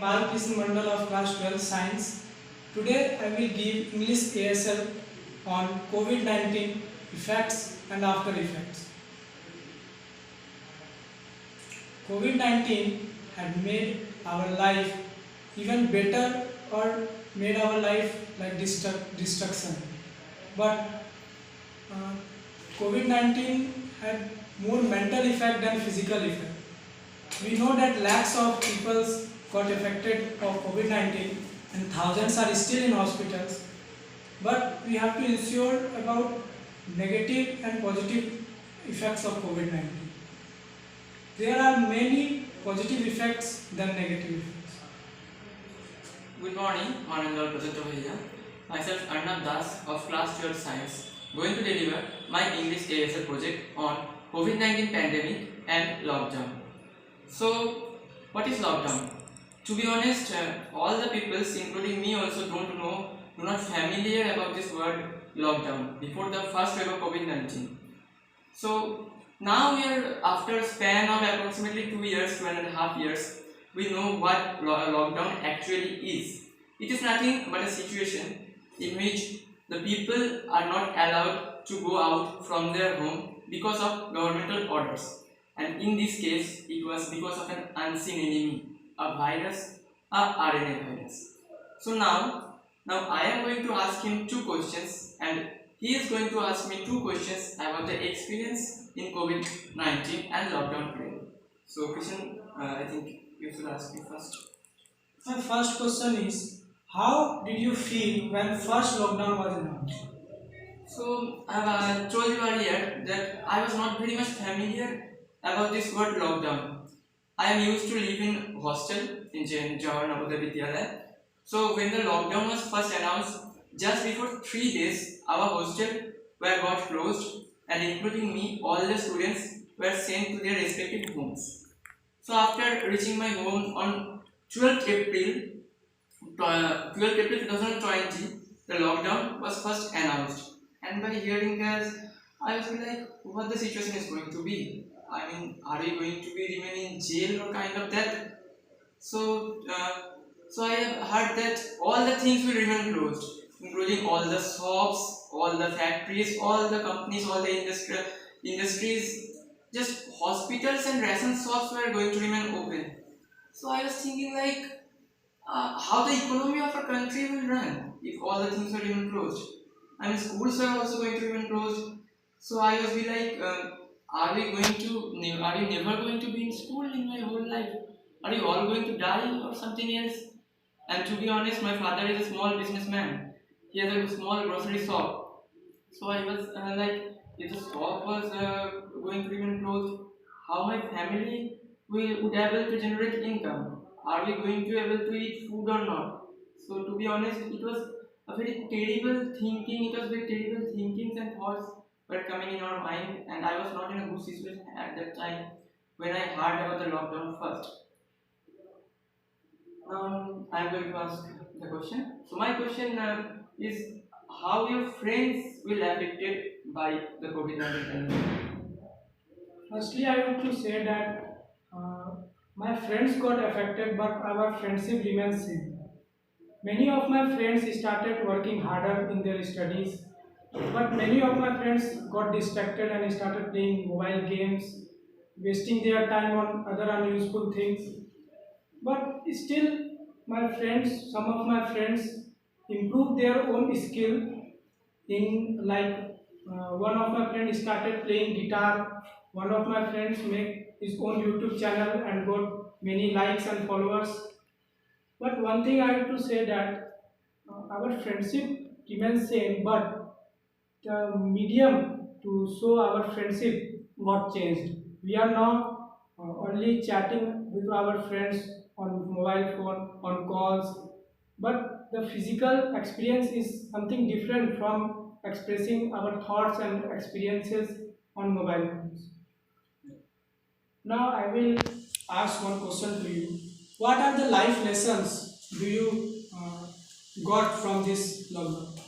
Balkrishna Mandal of class 12 science. Today I will give English ASL on COVID-19 effects and after effects. COVID-19 had made our life even better or made our life like destruction. But uh, COVID-19 had more mental effect than physical effect. We know that lakhs of people got affected of COVID-19 and thousands are still in hospitals. But we have to ensure about negative and positive effects of COVID-19. There are many positive effects than negative effects. Good morning, Honorable present over here. Myself Arnab Das of class 12 science going to deliver my English ASL project on COVID-19 pandemic and lockdown. So, what is lockdown? To be honest, all the people, including me also, do not familiar about this word lockdown before the first wave of COVID-19. So now we are after a span of approximately 2 years, 2.5 years, we know what lockdown actually is. It is nothing but a situation in which the people are not allowed to go out from their home because of governmental orders. And in this case, it was because of an unseen enemy, a virus, a RNA virus. So now I am going to ask him two questions, and he is going to ask me two questions about the experience in COVID-19 and lockdown period. So Krishan, I think you should ask me first. My first question is, how did you feel when first lockdown was announced? So I have told you earlier that I was not very much familiar about this word lockdown. I am used to live in hostel in Jawahar Navodaya Vidyalaya. So when the lockdown was first announced, just before 3 days, our hostel were got closed, and including me, all the students were sent to their respective homes. So after reaching my home on 12th April 2020, the lockdown was first announced. And by hearing this, I was like, what the situation is going to be? I mean, are we going to be remain in jail or kind of that? So I have heard that all the things will remain closed, including all the shops, all the factories, all the companies, all the industries. Just hospitals and ration shops were going to remain open. So I was thinking like, how the economy of a country will run if all the things are remain closed. I mean, schools are also going to remain closed. So I was be like, are we never going to be in school in my whole life? Are you all going to die or something else? And to be honest, my father is a small businessman. He has a small grocery shop. So I was like, if the shop was going to remain closed, how my family would able to generate income? Are we going to able to eat food or not? So to be honest, it was a very terrible thinking. It was very terrible thinkings and thoughts were coming in our mind, and I was not in a good situation at that time when I heard about the lockdown first. I am going to ask the question. So my question is, how your friends will affected by the COVID-19 pandemic? Firstly, I want to say that my friends got affected, but our friendship remains same. Many of my friends started working harder in their studies, but many of my friends got distracted and started playing mobile games, wasting their time on other unuseful things. But still, some of my friends improved their own skill in like one of my friends started playing guitar. One of my friends made his own YouTube channel and got many likes and followers. But one thing I have to say that our friendship remains same, but the medium to show our friendship got changed. We are now only chatting with our friends on mobile phone, on calls, but the physical experience is something different from expressing our thoughts and experiences on mobile phones. Now I will ask one question to you. What are the life lessons do you got from this lockdown?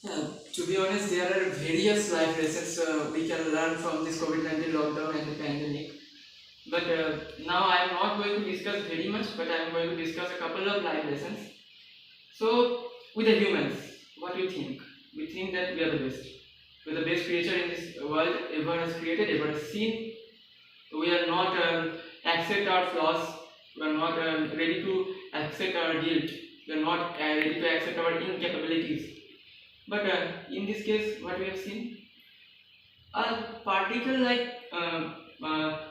Yeah, to be honest, there are various life lessons we can learn from this COVID-19 lockdown and the pandemic. But now I am not going to discuss very much, but I am going to discuss a couple of life lessons. So, with the humans, what do you think? We think that we are the best. We are the best creature in this world ever has created, ever has seen. We are not accept our flaws. We are not ready to accept our guilt. We are not ready to accept our incapabilities. But in this case, what we have seen, a particle-like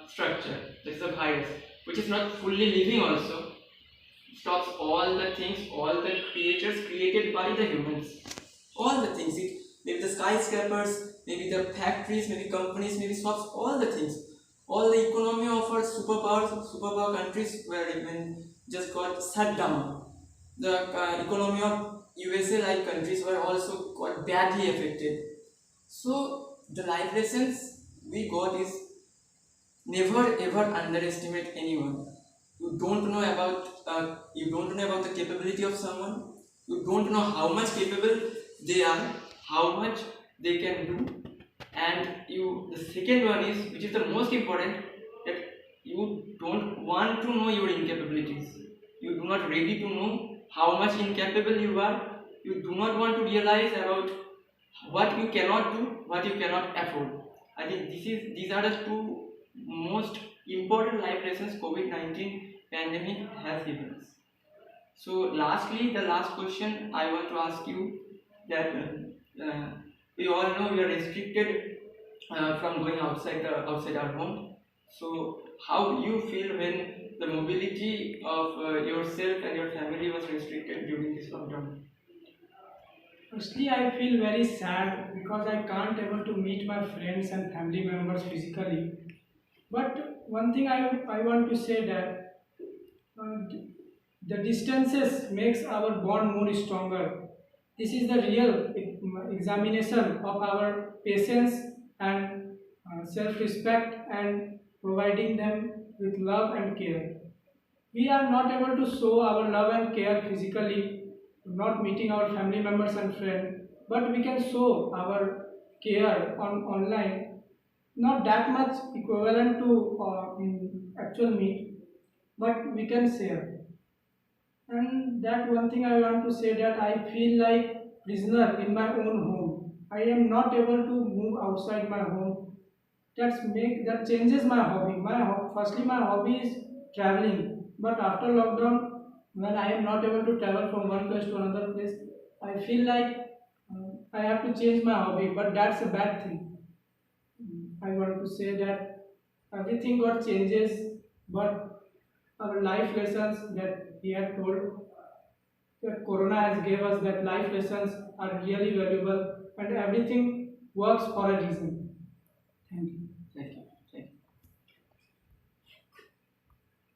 structure, that's the virus, which is not fully living also, stops all the things, all the creatures created by the humans. All the things, maybe the skyscrapers, maybe the factories, maybe companies, maybe stops all the things. All the economy of our superpower countries were even just got shut down. The economy of USA like countries were also got badly affected. So the life lessons we got is never ever underestimate anyone. You don't know about the capability of someone. You don't know how much capable they are, how much they can do. And you, the second one is, which is the most important, that you don't want to know your incapabilities. You do not ready to know how much incapable you are. You do not want to realize about what you cannot do, what you cannot afford. I think these are the two most important life lessons COVID-19 pandemic has given us. So lastly, the last question I want to ask you, that we all know we are restricted from going outside our home. So how you feel when the mobility of yourself and your family was restricted during this lockdown? Firstly, I feel very sad because I can't able to meet my friends and family members physically. But one thing I want to say that the distances makes our bond more stronger. This is the real examination of our patience and self-respect and providing them with love and care. We are not able to show our love and care physically, not meeting our family members and friends, but we can show our care on online, not that much equivalent to in actual meet, but we can share. And that one thing I want to say, that I feel like prisoner in my own home. I am not able to move outside my home. That changes my hobby. Firstly my hobby is traveling, but after lockdown, when I am not able to travel from one place to another place, I feel like I have to change my hobby. But that's a bad thing. I want to say that everything got changes, but our life lessons that he had told, that Corona has gave us, that life lessons are really valuable and everything works for a reason. Thank you.